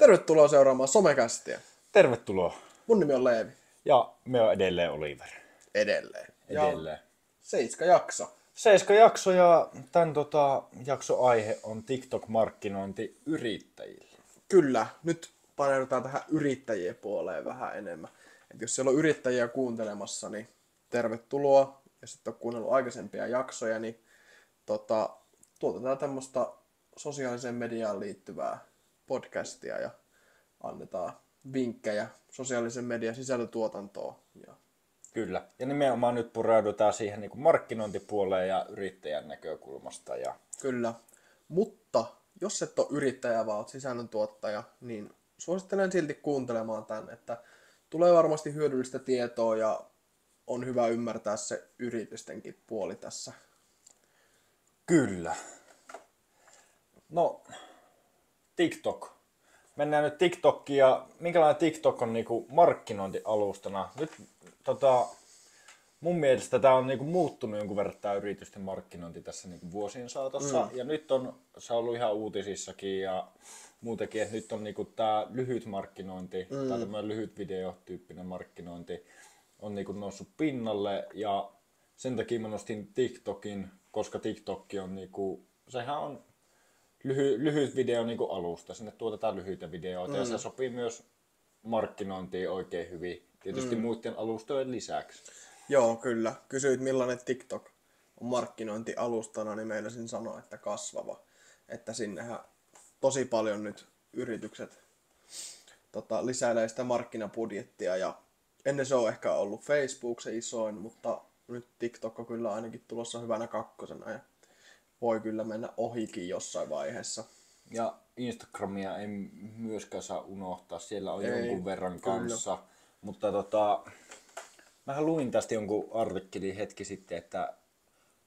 Tervetuloa seuraamaan Somekästiä. Tervetuloa. Mun nimi on Leevi. Ja me on edelleen Oliver. Edelleen. Edelleen. Ja 7 jakso. 7 jakso ja tämän jaksoaihe on TikTok-markkinointi yrittäjille. Kyllä, nyt paneudutaan tähän yrittäjien puoleen vähän enemmän. Et jos siellä on yrittäjiä kuuntelemassa, niin tervetuloa. Ja sitten on kuunnellut aikaisempia jaksoja, niin tuotetaan tämmöistä sosiaaliseen mediaan liittyvää podcastia ja annetaan vinkkejä sosiaalisen median sisältötuotantoon. Kyllä. Ja nimenomaan nyt pureudutaan siihen niin kuin markkinointipuoleen ja yrittäjän näkökulmasta. Kyllä. Mutta jos et ole yrittäjä, vaan olet sisällöntuottaja, niin suosittelen silti kuuntelemaan tämän, että tulee varmasti hyödyllistä tietoa ja on hyvä ymmärtää se yritystenkin puoli tässä. Kyllä. No, TikTok. Mennään nyt TikTokiin ja minkälainen TikTok on niinku markkinointialustana. Nyt mun mielestä tämä on niinku muuttunut jonkun verran tämä yritysten markkinointi tässä niinku vuosien saatossa. Ja nyt se on ollut ihan uutisissakin ja muutenkin, että nyt on niinku tämä lyhyt markkinointi, tai tämmöinen lyhyt videotyyppinen markkinointi on niinku noussut pinnalle. Ja sen takia mä nostin TikTokin, koska TikTok on niinku, sehän on lyhyt video niin kuin alusta. Sinne tuotetaan lyhyitä videoita ja se sopii myös markkinointiin oikein hyvin. Tietysti muiden alustojen lisäksi. Joo, kyllä. Kysyit millainen TikTok on markkinointialustana, niin meinasin sanoa, että kasvava. Että sinnehän tosi paljon nyt yritykset lisäilee sitä markkinabudjettia. Ja ennen se on ehkä ollut Facebook se isoin, mutta nyt TikTok on kyllä ainakin tulossa hyvänä kakkosena. Ja voi kyllä mennä ohikin jossain vaiheessa. Ja Instagramia ei myöskään saa unohtaa, siellä on jonkun verran kanssa. Mutta mähän luin tästä jonkun artikkelin hetki sitten, että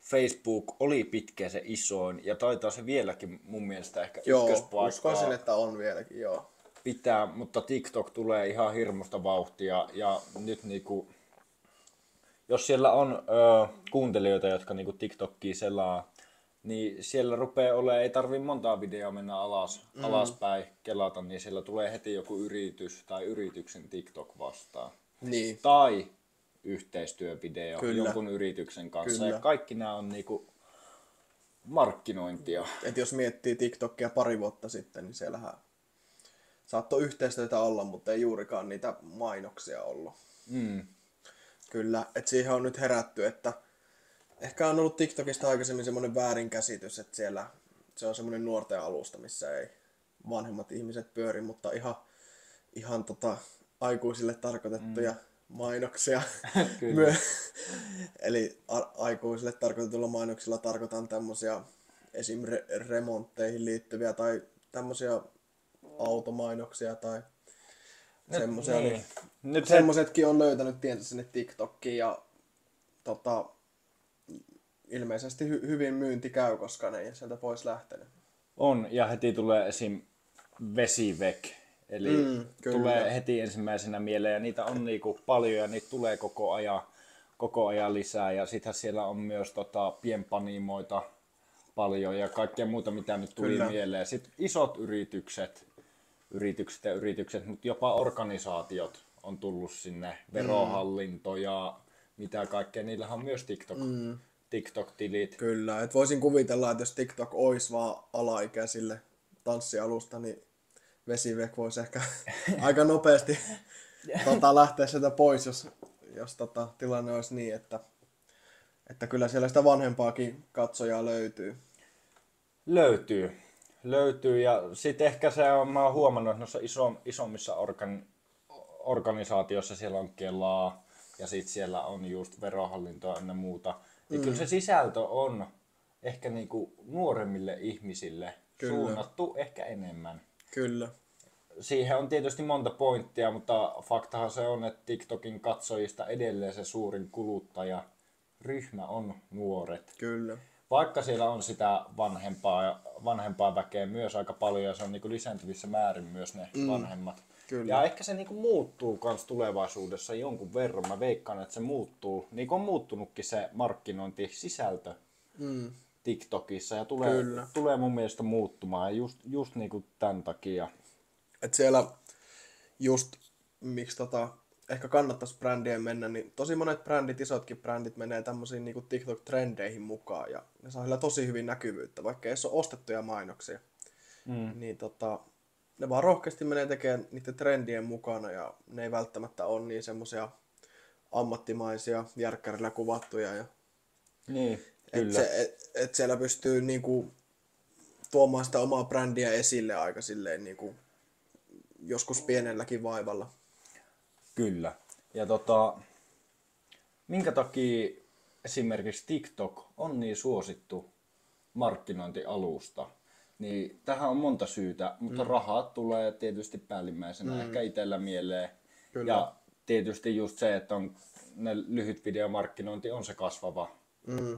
Facebook oli pitkään se isoin ja taitaa se vieläkin mun mielestä ehkä ykköspaikkaa. Joo, uskoisin, että on vieläkin, joo. Pitää, mutta TikTok tulee ihan hirmuista vauhtia ja nyt niinku, jos siellä on kuuntelijoita, jotka niinku TikTokia selaa, niin siellä rupeaa olemaan, ei tarvii montaa videoa mennä alaspäin kelata, niin siellä tulee heti joku yritys tai yrityksen TikTok vastaan. Niin. Tai yhteistyövideo jonkun yrityksen kanssa. Kyllä. Ja kaikki nämä on niinku markkinointia. Et jos miettii TikTokia pari vuotta sitten, niin siellähän saattoi yhteistyötä olla, mutta ei juurikaan niitä mainoksia ollut. Kyllä, että siihen on nyt herätty, että ehkä on ollut TikTokista aikaisemmin semmoinen väärinkäsitys, että siellä se on semmoinen nuorten alusta, missä ei vanhemmat ihmiset pyöri, mutta ihan aikuisille tarkoitettuja mainoksia. Eli aikuisille tarkoitetulla mainoksilla tarkoitan tämmöisiä esim. Remontteihin liittyviä tai tämmöisiä automainoksia tai semmoisia. Niin. Semmoisetkin on löytänyt tiensä sinne TikTokiin ja ilmeisesti hyvin myynti käy, koska ne ei sieltä pois lähtenyt. On, ja heti tulee esim. Vesivek. Eli tulee heti ensimmäisenä mieleen, ja niitä on niinku paljon, ja niitä tulee koko ajan lisää. Ja sittenhän siellä on myös pienpanimoita paljon, ja kaikkea muuta, mitä nyt tuli mieleen. Sitten isot yritykset, mutta jopa organisaatiot on tullut sinne, verohallinto ja mitä kaikkea. Niillähän on myös TikTok-tilit. Kyllä, että voisin kuvitella, että jos TikTok olisi vaan alaikäisille tanssialusta, niin Vesivek voisi ehkä aika nopeasti lähteä sieltä pois, jos tilanne olisi niin, että kyllä siellä sitä vanhempaakin katsojaa löytyy. Löytyy ja sitten ehkä mä oon huomannut, että noissa isommissa organisaatioissa siellä on Kelaa ja sitten siellä on just verohallintoa ja muuta. Ja kyllä se sisältö on ehkä niinku nuoremmille ihmisille suunnattu ehkä enemmän. Kyllä. Siihen on tietysti monta pointtia, mutta faktahan se on, että TikTokin katsojista edelleen se suurin kuluttajaryhmä on nuoret. Kyllä. Vaikka siellä on sitä vanhempaa väkeä myös aika paljon ja se on niinku lisääntyvissä määrin myös ne vanhemmat. Kyllä. Ja ehkä se niinku muuttuu kans tulevaisuudessa jonkun verran. Mä veikkaan, että se muuttuu. Niin kuin on muuttunutkin se markkinointisisältö TikTokissa ja tulee mun mielestä muuttumaan just niinku tämän takia. Et siellä just, miksi ehkä kannattaisi brändien mennä, niin tosi monet brändit, isotkin brändit menee tämmöisiin niinku TikTok-trendeihin mukaan ja ne saa sillä tosi hyvin näkyvyyttä, vaikka ei ole ostettuja mainoksia. Niin ne vaan rohkeasti menee tekemään niiden trendien mukana ja ne ei välttämättä ole niin semmoisia ammattimaisia, järkkärillä kuvattuja. Ja Niin, kyllä. Et siellä pystyy niinku tuomaan sitä omaa brändiä esille aika silleen niinku joskus pienelläkin vaivalla. Kyllä. Ja minkä takia esimerkiksi TikTok on niin suosittu markkinointialusta? Niin tähän on monta syytä, mutta rahat tulee tietysti päällimmäisenä ehkä itsellä mieleen. Kyllä. Ja tietysti just se, että on ne lyhyt videomarkkinointi on se kasvava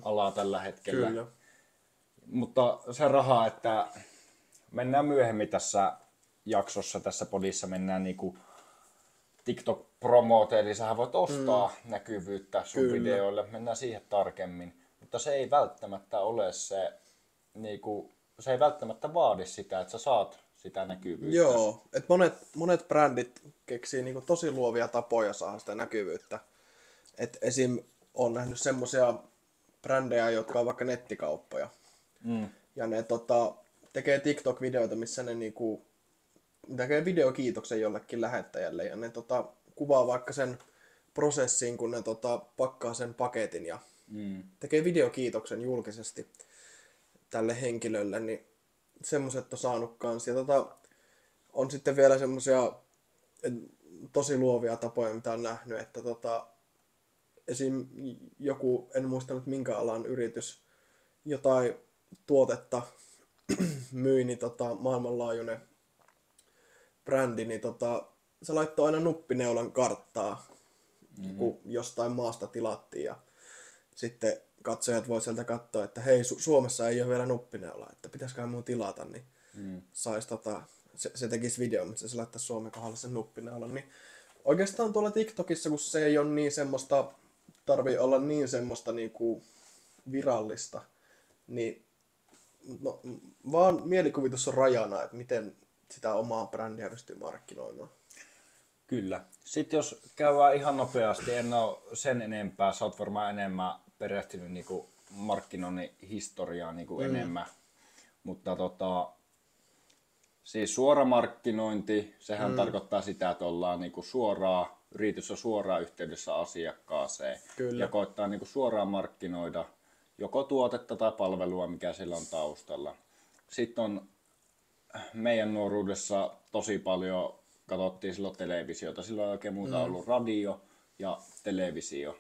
ala tällä hetkellä. Kyllä. Mutta se raha, että mennään myöhemmin tässä jaksossa, tässä podissa mennään niinku TikTok-promote, eli sähän voit ostaa näkyvyyttä sun videoille, mennään siihen tarkemmin. Mutta se ei välttämättä ole se, niinku, se ei välttämättä vaadi sitä, että sä saat sitä näkyvyyttä. Joo, että monet brändit keksii niinku tosi luovia tapoja saada sitä näkyvyyttä. Et esim. On nähnyt semmosia brändejä, jotka on vaikka nettikauppoja. Ja ne tekee TikTok-videoita, missä ne niinku tekee videokiitoksen jollekin lähettäjälle ja ne kuvaa vaikka sen prosessin, kun ne pakkaa sen paketin ja tekee videokiitoksen julkisesti tälle henkilölle, niin semmoset on saanut kans. Ja on sitten vielä semmosia tosi luovia tapoja, mitä on nähnyt, että esim. Joku, en muista nyt minkä alan yritys, jotain tuotetta myi, niin maailmanlaajuinen brändi, niin se laittoi aina nuppineulan karttaa, kun jostain maasta tilattiin ja sitten katsojat voi sieltä katsoa, että hei, Suomessa ei ole vielä nuppineulaa, että pitäisiköhän mun tilata, niin sais se tekisi video, missä se laittaisi Suomen kohdalla sen nuppineulan, niin oikeastaan tuolla TikTokissa, kun se ei ole niin semmoista, tarvii olla niin semmoista niinku virallista, niin no, vaan mielikuvitus on rajana, että miten sitä omaa brändiä pystyy markkinoimaan. Kyllä. Sitten jos käydään ihan nopeasti, en ole sen enempää, sä oot varmaan enemmän perehtynyt niinku markkinoinnin historiaan niinku enemmän. Mutta siis suora markkinointi, sehän tarkoittaa sitä, että ollaan niinku yritys on suoraan yhteydessä asiakkaaseen. Kyllä. Ja koittaa niinku suoraan markkinoida joko tuotetta tai palvelua, mikä siellä on taustalla. Sitten on meidän nuoruudessa tosi paljon katsottiin silloin televisiota. Silloin ei oikein muuta ollut radio ja televisio.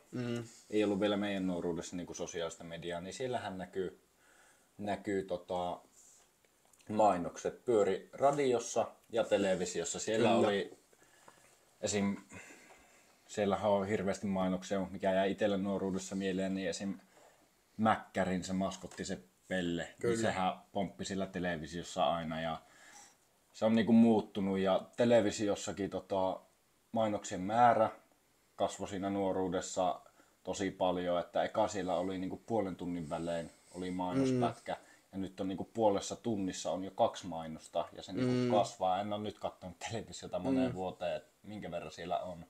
Ei ollut vielä meidän nuoruudessa niin kuin sosiaalista mediaa, niin siellähän näkyy mainokset. Pyöri radiossa ja televisiossa. Siellä oli esim. Siellähän on hirveästi mainoksia, mikä jäi itselle nuoruudessa mieleen, niin esim. Mäkkärin se maskotti, se Pelle, niin sehän pomppi sillä televisiossa aina ja se on niinku muuttunut ja televisiossakin mainoksien määrä kasvoi siinä nuoruudessa tosi paljon, että eka siellä oli niinku puolen tunnin välein oli mainospätkä ja nyt on niinku puolessa tunnissa on jo 2 mainosta ja se niinku kasvaa. En ole nyt katsonut televisiota moneen vuoteen, että minkä verran siellä on.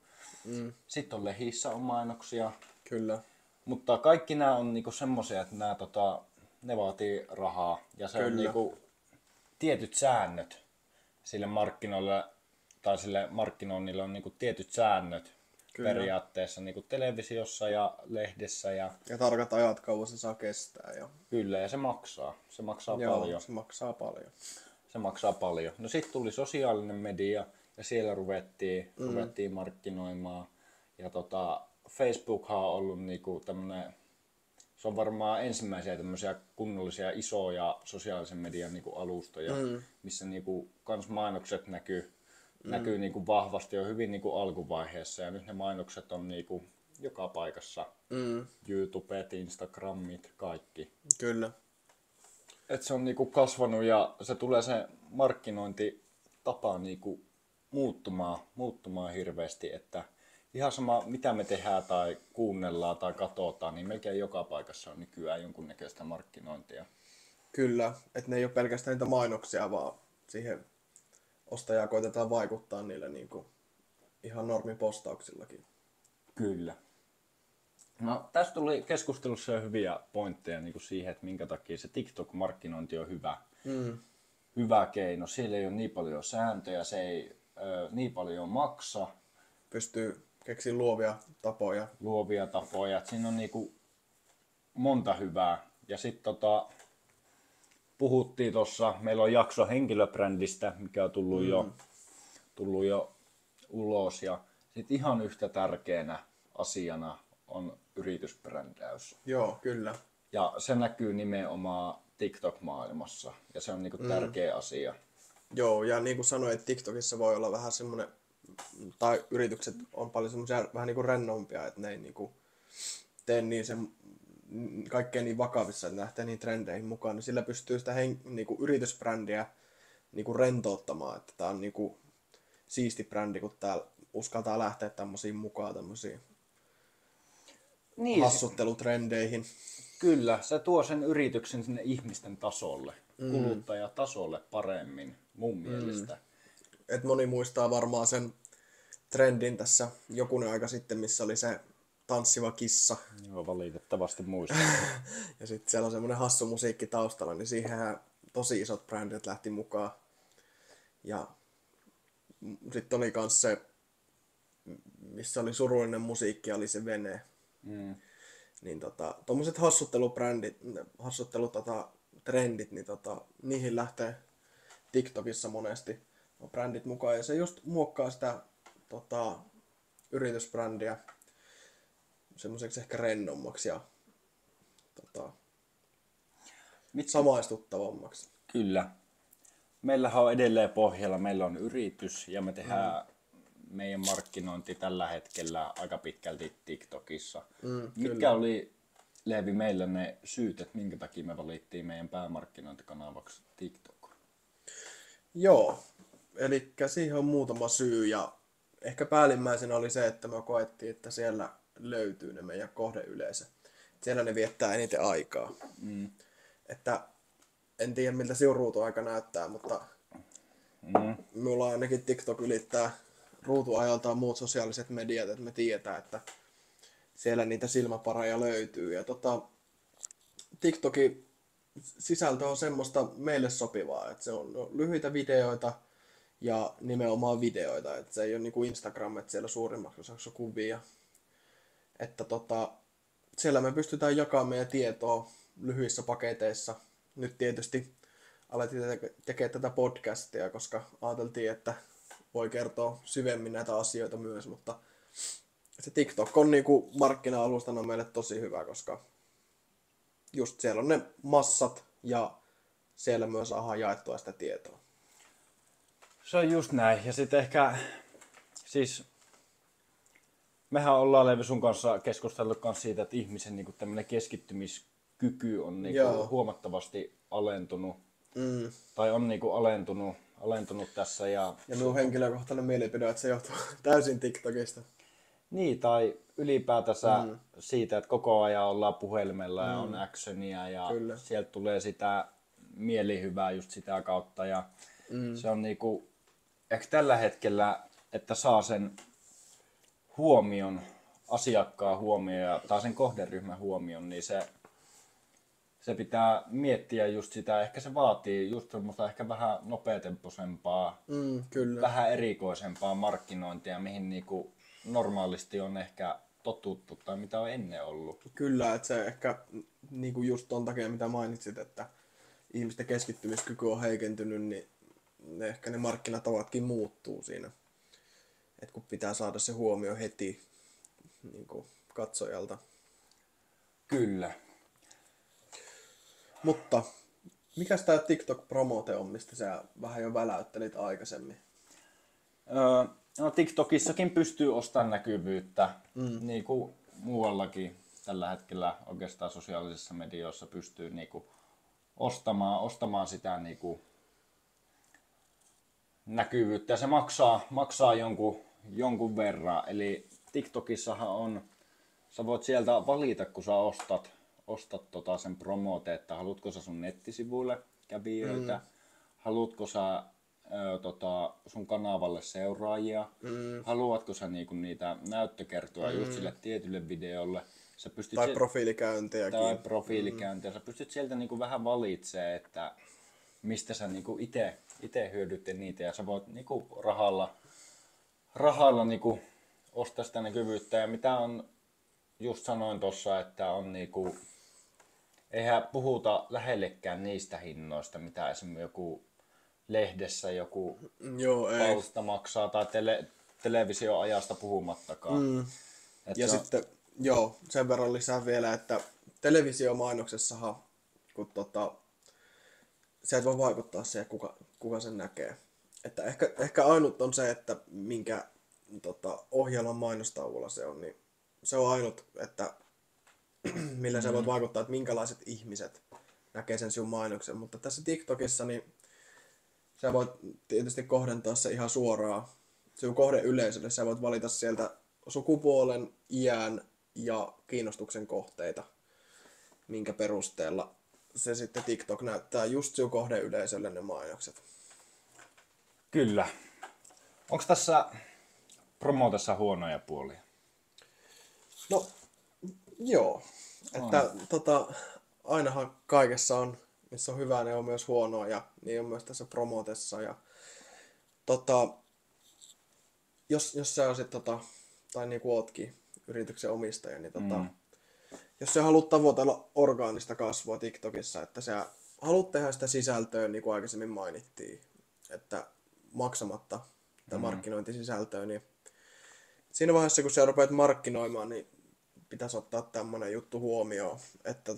Sitten on lehdissä on mainoksia. Kyllä. Mutta kaikki nämä on niinku semmoisia, että nämä ne vaatii rahaa ja se on niinku tietyt säännöt sille markkinoille tai sille markkinoinnille on niinku tietyt säännöt periaatteessa niinku televisiossa ja lehdessä ja tarkat ajat kauan se saa kestää. Ja kyllä ja se maksaa paljon. Se maksaa paljon. Se maksaa paljon. No sitten tuli sosiaalinen media ja siellä ruvettiin markkinoimaan ja Facebookhan on ollut niinku tämmönen, se on varmaan ensimmäisiä tämmöisiä kunnollisia isoja sosiaalisen median niinku alustoja, missä niinku kans mainokset näkyy niinku vahvasti jo hyvin niinku alkuvaiheessa ja nyt ne mainokset on niinku joka paikassa. YouTubet, Instagramit, kaikki. Kyllä. Et se on niinku kasvanut ja se tulee se markkinointitapa niinku muuttumaan hirveästi, että ihan sama mitä me tehdään tai kuunnellaan tai katsotaan, niin melkein joka paikassa on nykyään jonkunnäköistä markkinointia. Kyllä, että ne ei ole pelkästään niitä mainoksia, vaan siihen ostajaa koitetaan vaikuttaa niillä niinku ihan normipostauksillakin. Kyllä. No, tästä tuli keskustelussa jo hyviä pointteja niin kuin siihen, että minkä takia se TikTok-markkinointi on hyvä keino. Siellä ei ole niin paljon sääntöjä, se ei niin paljon maksa. Pystyy keksimään luovia tapoja. Siinä on niin kuin monta hyvää. Ja sitten puhuttiin tuossa, meillä on jakso henkilöbrändistä, mikä on tullut jo ulos. Ja sitten ihan yhtä tärkeänä asiana on yritysbrändäys. Joo, kyllä. Ja se näkyy nimenomaan TikTok-maailmassa ja se on niinku tärkeä asia. Joo, ja niin kuin sanoin, että TikTokissa voi olla vähän semmoinen, tai yritykset on paljon semmoisia vähän niin kuin rennompia, että ne ei niin kuin tee niin sen kaikkein niin vakavissa, että lähtee niin trendeihin mukaan, niin sillä pystyy sitä niin kuin yritysbrändiä niin kuin rentouttamaan, että tää on niin kuin siisti brändi, kun täällä uskaltaa lähteä tämmöisiin mukaan, tämmöisiin hassuttelutrendeihin. Kyllä, se tuo sen yrityksen sinne ihmisten tasolle, kuluttajatasolle paremmin mun mielestä. Et moni muistaa varmaan sen trendin tässä jokunen aika sitten, missä oli se tanssiva kissa. Joo, valitettavasti muistan. Ja sitten siellä on semmoinen hassu musiikki taustalla, niin siihen tosi isot brändit lähti mukaan. Ja sitten oli kans se, missä oli surullinen musiikki, oli se vene. Niin tommoset trendit, niin niihin lähtee TikTokissa monesti brändit mukaan. Ja se just muokkaa sitä yritysbrändiä semmoiseksi ehkä rennommaksi ja samaistuttavammaksi. Kyllä. Meillähän on edelleen pohjalla, meillä on yritys ja me tehdään meidän markkinointi tällä hetkellä aika pitkälti TikTokissa. Mitkä oli, Leevi, meillä ne syyt, että minkä takia me valittiin meidän päämarkkinointikanavaksi TikTok? Joo, eli siihen on muutama syy ja ehkä päällimmäisenä oli se, että me koettiin, että siellä löytyy ne meidän kohdeyleisö. Siellä ne viettää eniten aikaa. Että en tiedä miltä sinun ruutuaika näyttää, mutta minulla ainakin TikTok ylittää ruutuajaltaan muut sosiaaliset mediat, että me tiedetään, että siellä niitä silmäpareja löytyy. Ja TikTokin sisältö on semmoista meille sopivaa, että se on lyhyitä videoita ja nimenomaan videoita, että se ei ole niin kuin Instagram, että siellä suurimmaksi osaksi on kuvia. Että siellä me pystytään jakamaan meidän tietoa lyhyissä paketeissa. Nyt tietysti alettiin tekemään tätä podcastia, koska ajateltiin, että voi kertoa syvemmin näitä asioita myös, mutta se TikTok on niinku markkina-alustana meille tosi hyvä, koska just siellä on ne massat ja siellä myös saadaan jaettua sitä tietoa. Se on just näin. Ja sitten ehkä, siis mehän ollaan Leevi sun kanssa keskustellut siitä, että ihmisen niinku tämmöinen keskittymiskyky on niinku huomattavasti alentunut. Tai on niinku alentunut tässä. Ja minun henkilökohtainen mielipide on, että se johtuu täysin TikTokista. Niin, tai ylipäätänsä siitä, että koko ajan ollaan puhelimella ja on actionia ja sieltä tulee sitä mielihyvää just sitä kautta. Ja se on niinku, ehkä tällä hetkellä, että saa sen huomion, asiakkaan huomion tai sen kohderyhmän huomion, niin se pitää miettiä just sitä, ehkä se vaatii just semmoista ehkä vähän nopeatempoisempaa, vähän erikoisempaa markkinointia, mihin niinku normaalisti on ehkä totuttu tai mitä on ennen ollut. Kyllä, että se ehkä niinku just ton takia mitä mainitsit, että ihmisten keskittymiskyky on heikentynyt, niin ehkä ne markkinatavatkin muuttuu siinä. Et kun pitää saada se huomio heti niinku katsojalta. Kyllä. Mutta mikäs tää TikTok-promote on, mistä sä vähän jo väläyttelit aikaisemmin? No TikTokissakin pystyy ostamaan näkyvyyttä, niin kuin muuallakin tällä hetkellä oikeastaan sosiaalisessa medioissa pystyy niinku ostamaan sitä niinku näkyvyyttä ja se maksaa jonkun verran. Eli TikTokissahan on, sä voit sieltä valita, kun sä ostat sen promote, että haluatko sä sun nettisivuille kävijöitä, haluatko sä sun kanavalle seuraajia? Haluatko sä niinku niitä näyttökertoja just sille tietylle videolle? Sä pystyt Tai profiilikäyntejäkin. Tai profiilikäyntiä. Sä pystyt sieltä niinku vähän valitsemaan, että mistä sä niinku ite hyödytte niitä ja sä voit niinku rahalla niinku ostaa sitä näkyvyyttä. Ja mitä on, just sanoin tossa, että on niinku, eihän puhuta lähellekään niistä hinnoista, mitä esimerkiksi joku lehdessä joku palsta maksaa tai televisioajasta puhumattakaan. Ja sitten, sen verran lisää vielä, että televisiomainoksessahan, kun se ei voi vaikuttaa siihen, kuka sen näkee. Että ehkä ainut on se, että minkä ohjelman mainostauolla se on, niin se on ainut, että millä sä voit vaikuttaa, että minkälaiset ihmiset näkee sen sinun mainoksen. Mutta tässä TikTokissa, niin sä voit tietysti kohdentaa se ihan suoraan sinun kohdeyleisölle. Sä voit valita sieltä sukupuolen, iän ja kiinnostuksen kohteita, minkä perusteella se sitten TikTok näyttää just sinun kohdeyleisölle ne mainokset. Kyllä. Onko tässä promotessa huonoja puolia? No, joo. Että ainahan kaikessa on, missä on hyvää, ne on myös huonoa ja niin on myös tässä promotessa. Ja jos sä olisit, tai niin kuin ootkin yrityksen omistaja, niin jos sä haluat tavoitella orgaanista kasvua TikTokissa, että sä haluat tehdä sitä sisältöä, niin kuin aikaisemmin mainittiin, että maksamatta tätä markkinointisisältöä, niin siinä vaiheessa, kun sä rupeat markkinoimaan, niin pitäisi ottaa tämmönen juttu huomioon, että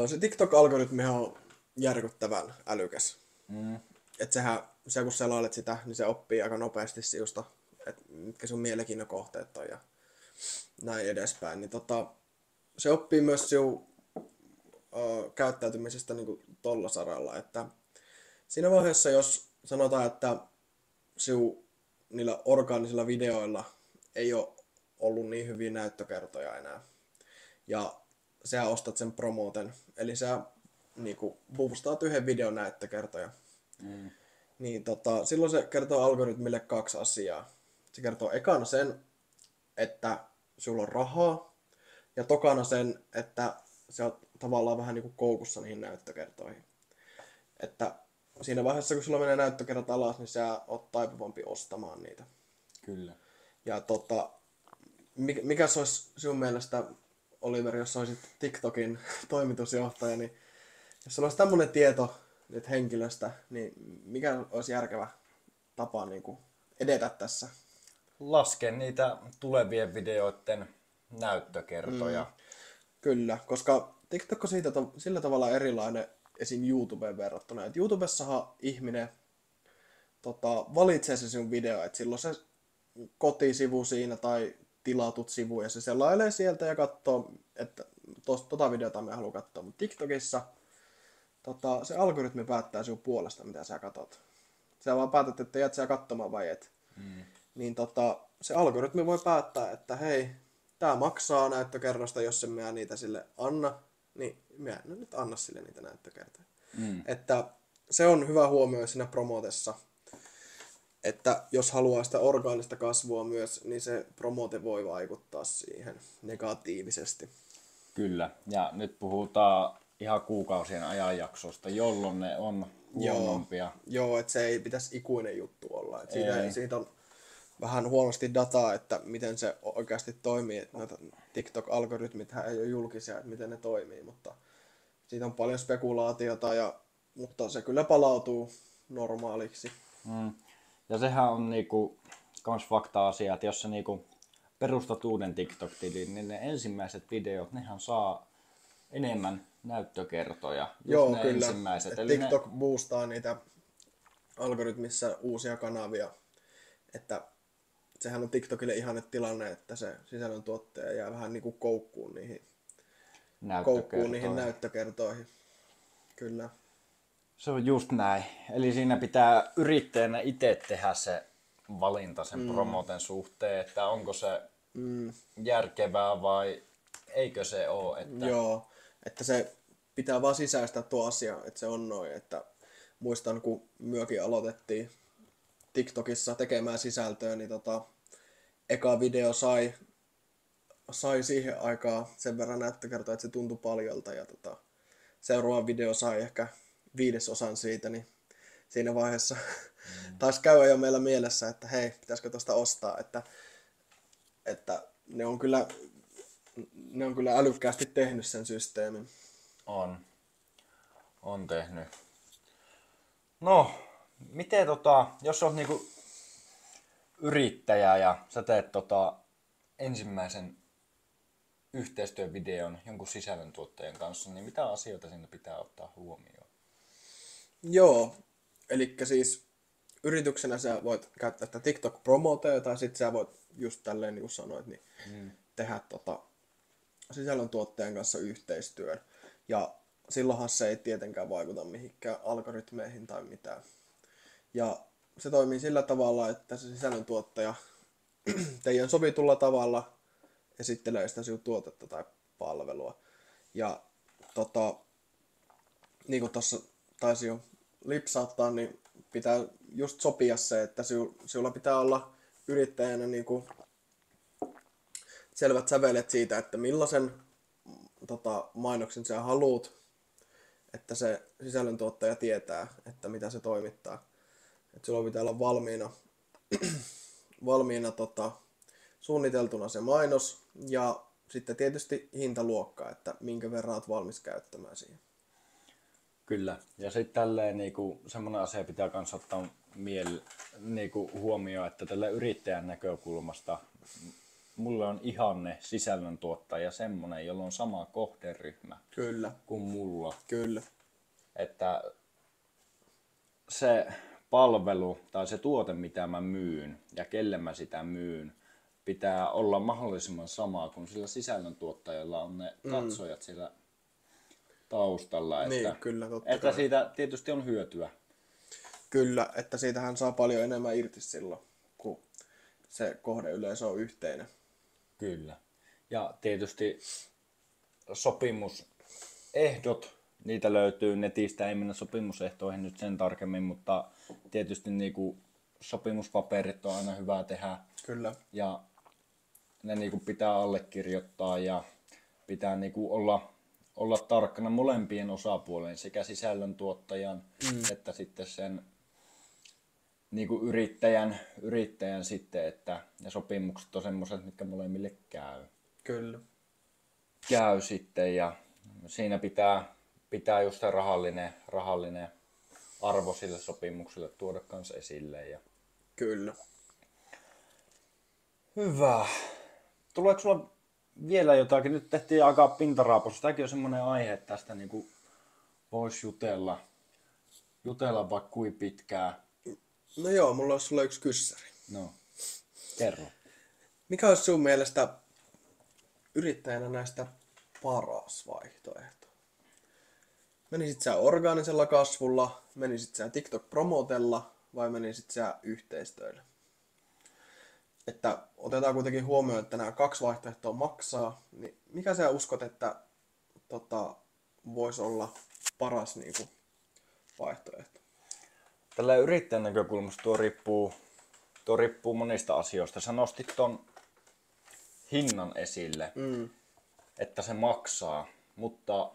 se TikTok-algoritmihan on järkyttävän älykäs. Että sä kun selailet sitä, niin se oppii aika nopeasti sinusta, että mitkä sun mielenkiinnon kohteet on ja näin edespäin. Niin se oppii myös sinun käyttäytymisestä niin kuin tolla saralla, että siinä vaiheessa, jos sanotaan, että niillä orgaanisilla videoilla ei ole ollut niin hyviä näyttökertoja enää, ja sä ostat sen promoten, eli sä niinku boostaat yhden videon näyttökertoja, niin silloin se kertoo algoritmille 2 asiaa. Se kertoo ekana sen, että sulla on rahaa, ja tokana sen, että sä oot tavallaan vähän niinku koukussa niihin näyttökertoihin. Että siinä vaiheessa, kun sulla menee näyttökerrat alas, niin sä oot taipuvampi ostamaan niitä. Kyllä. Ja mikä se olisi sinun mielestä, Oliver, jos olisit TikTokin toimitusjohtaja, niin jos sulla olisi tämmöinen tieto nyt henkilöstä, niin mikä olisi järkevä tapa niin kuin edetä tässä? Lasken niitä tulevien videoiden näyttökertoja. Kyllä, koska TikTok on sillä tavalla erilainen esim. YouTubeen verrattuna. Et YouTubessahan ihminen valitsee se sinun video, että silloin se kotisivu siinä tai tilatut sivu ja se selailee sieltä ja katsoo, että tota videota me haluan katsoa. Mutta TikTokissa se algoritmi päättää sinun puolesta, mitä sä katot. Sä vaan päätät, että jäät sä katsomaan vai et. Niin se algoritmi voi päättää, että hei, tää maksaa näyttökerrosta, jos en mä niitä sille anna, niin mä en nyt anna sille niitä näyttökertoja. Että se on hyvä huomio siinä promotessa, että jos haluaa sitä orgaanista kasvua myös, niin se promote voi vaikuttaa siihen negatiivisesti. Kyllä, ja nyt puhutaan ihan kuukausien ajanjaksosta, jolloin ne on huonompia. Joo, että se ei pitäisi ikuinen juttu olla. Siitä on vähän huonosti dataa, että miten se oikeasti toimii. Että noita TikTok-algoritmithän ei ole julkisia, että miten ne toimii, mutta siitä on paljon spekulaatiota, mutta se kyllä palautuu normaaliksi. Ja sehän on niinku kans fakta-asia, että jos sä niinku perustat uuden TikTok-tilin, niin ne ensimmäiset videot, nehän saa enemmän näyttökertoja. Joo, ne kyllä. Ensimmäiset. Eli TikTok boostaa niitä algoritmissa uusia kanavia. Että sehän on TikTokille ihanne tilanne, että se sisällöntuottaja jää vähän niinku koukkuun niihin näyttökertoihin. Kyllä. Se on just näin. Eli siinä pitää yrittäjänä itse tehdä se valinta sen promoten suhteen, että onko se järkevää vai eikö se ole. Että... Joo, että se pitää vaan sisäistää tuo asia, että se on noin. Että muistan, kun myökin aloitettiin TikTokissa tekemään sisältöä, niin eka video sai siihen aikaan sen verran näyttökertoa, että se tuntui paljolta. Ja seuraava video sai ehkä 1/5 siitä, niin siinä vaiheessa taisi käydä jo meillä mielessä, että hei, pitäisikö tuosta ostaa, että ne on kyllä älykkäästi tehnyt sen systeemin. On tehnyt. No, miten jos olet niinku yrittäjä ja sä teet ensimmäisen yhteistyövideon jonkun sisällöntuottajan kanssa, niin mitä asioita siinä pitää ottaa huomioon? Joo, eli siis yrityksenä sä voit käyttää sitä TikTok-promotea, tai sitten sä voit just tälleen, niin kuin sanoit, niin tehdä sisällöntuottajan kanssa yhteistyön. Ja silloinhan se ei tietenkään vaikuta mihinkään algoritmeihin tai mitään. Ja se toimii sillä tavalla, että se sisällöntuottaja teidän sovitulla tavalla esittelee sitä sinun tuotetta tai palvelua. Ja niin kuin tuossa taisi jo lipsauttaa, niin pitää just sopia se, että sinulla pitää olla yrittäjänä niin kuin selvät sävelet siitä, että millaisen mainoksen sinä haluat, että se sisällöntuottaja tietää, että mitä se toimittaa. Että sulla pitää olla valmiina suunniteltuna se mainos ja sitten tietysti hintaluokka, että minkä verran olet valmis käyttämään siihen. Kyllä. Ja sitten tälleen niinku, semmoinen asia pitää myös ottaa niinku, huomioon, että tällä yrittäjän näkökulmasta mulle on ihanne sisällöntuottaja semmoinen, jolla on sama kohderyhmä Kyllä. kuin mulla. Kyllä. Että se palvelu tai se tuote, mitä mä myyn ja kelle mä sitä myyn, pitää olla mahdollisimman samaa kuin sillä sisällöntuottajalla on ne katsojat siellä taustalla. Niin, että, kyllä, totta että kai. siitä tietysti on hyötyä. Kyllä, että siitähän saa paljon enemmän irti silloin, kun se kohdeyleisö on yhteinen. Kyllä. Ja tietysti sopimusehdot, niitä löytyy netistä, ei mennä sopimusehtoihin nyt sen tarkemmin, mutta tietysti niinku sopimuspaperit on aina hyvä tehdä. Kyllä. Ja ne niinku pitää allekirjoittaa ja pitää niinku olla tarkkana molempien osapuolen, sekä sisällöntuottajan että sitten sen niinku yrittäjän sitten, että ne sopimukset on semmoiset, mitkä molemmille käy. Kyllä. Käy sitten ja siinä pitää just se rahallinen arvo sille sopimukselle tuoda kanssa esille. Ja... Kyllä. Hyvä. Tuleeko sulla vielä jotakin? Nyt tehtiin aika pintaraapossa. Tämäkin on semmoinen aihe, että tästä niinku voisi jutella vaikka kuin pitkään. No joo, mulla olisi sulle yksi kyssäri. No, kerro. Mikä olisi sun mielestä yrittäjänä näistä paras vaihtoehto? Menisit sä orgaanisella kasvulla, menisit sä TikTok-promotella vai menisit sä yhteistyöllä? Että otetaan kuitenkin huomioon, että nämä 2 vaihtoehtoa maksaa, niin mikä sä uskot, että voisi olla paras niinku vaihtoehto? Tällä yrittäjän näkökulmasta tuo riippuu monista asioista. Sä nostit ton hinnan esille, että se maksaa, mutta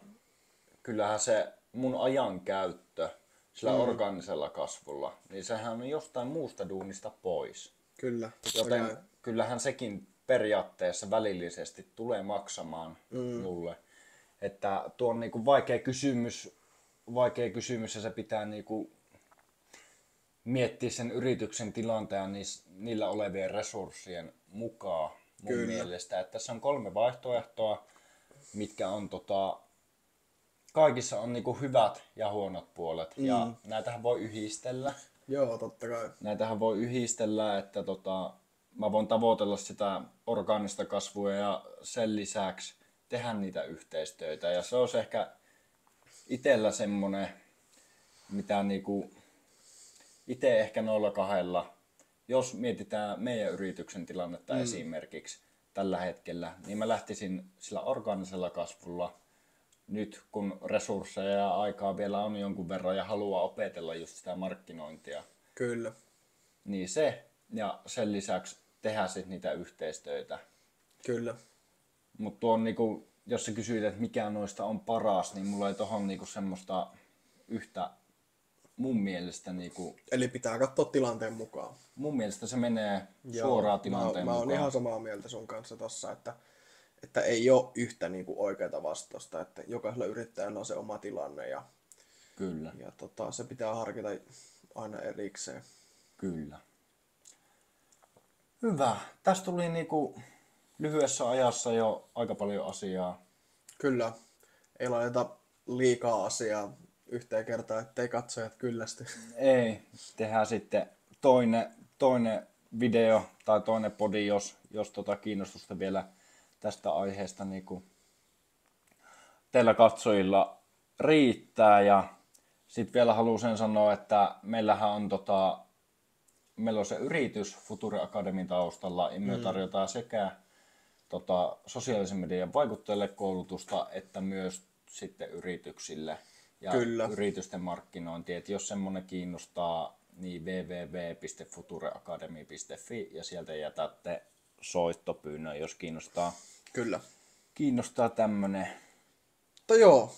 kyllähän se mun ajankäyttö sillä orgaanisella kasvulla, niin sehän on jostain muusta duunista pois. Kyllä. Joten kyllähän sekin periaatteessa välillisesti tulee maksamaan mulle. Että tuo on niinku vaikea kysymys ja se pitää niinku miettiä sen yrityksen tilanteen niillä olevien resurssien mukaan mun mielestä. Että tässä on 3 vaihtoehtoa, mitkä on kaikissa on niinku hyvät ja huonot puolet. Ja näitähän voi yhdistellä. Joo, totta kai. Näitähän voi yhdistellä, että mä voin tavoitella sitä orgaanista kasvua ja sen lisäksi tehdä niitä yhteistyötä. Ja se olisi ehkä itsellä semmonen, mitä niinku itse ehkä 0,2, jos mietitään meidän yrityksen tilannetta esimerkiksi tällä hetkellä, niin mä lähtisin sillä orgaanisella kasvulla nyt kun resursseja ja aikaa vielä on jonkun verran ja haluaa opetella just sitä markkinointia. Kyllä. Niin se, ja sen lisäksi tehdä sitten niitä yhteistöitä. Kyllä. Mutta tuo on niinku, jos sä kysyit, että mikä noista on paras, niin mulla ei tohon niinku semmoista yhtä mun mielestä niinku... Eli pitää katsoa tilanteen mukaan. Mun mielestä se menee suoraan tilanteen mä mukaan. oon ihan samaa mieltä sun kanssa tossa, että ei ole yhtä niinku oikeaa vastausta, että jokaisella yrittäjällä on se oma tilanne ja, Kyllä. ja se pitää harkita aina erikseen. Kyllä. Hyvä. Tästä tuli niinku lyhyessä ajassa jo aika paljon asiaa. Kyllä. Ei laiteta liikaa asiaa yhteen kertaan, ettei katsojat kyllästy. Ei. Tehdään sitten toinen video tai toinen podi, jos kiinnostusta vielä tästä aiheesta niinku teillä katsojilla riittää. Ja sitten vielä haluan sen sanoa, että meillähän on meillä on se yritys Future Academyn taustalla ja me tarjotaan sekä sosiaalisen median vaikuttajille koulutusta että myös sitten yrityksille ja Kyllä. yritysten markkinointi. Et jos semmoinen kiinnostaa, niin www.futureacademy.fi ja sieltä jätätte soittopyynnön, jos Kyllä. kiinnostaa tämmönen. Mutta joo,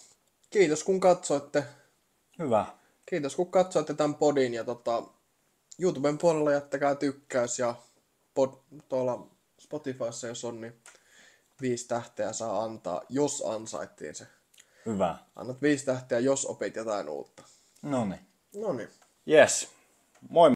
kiitos kun katsoitte. Hyvä. Kiitos kun katsoitte tämän podin ja YouTuben puolella jättäkää tykkäys ja tuolla Spotifyssa jos on, niin 5 tähteä saa antaa, jos ansaittiin se. Hyvä. Annat 5 tähteä, jos opit jotain uutta. Noniin. Noniin. Yes. Moi.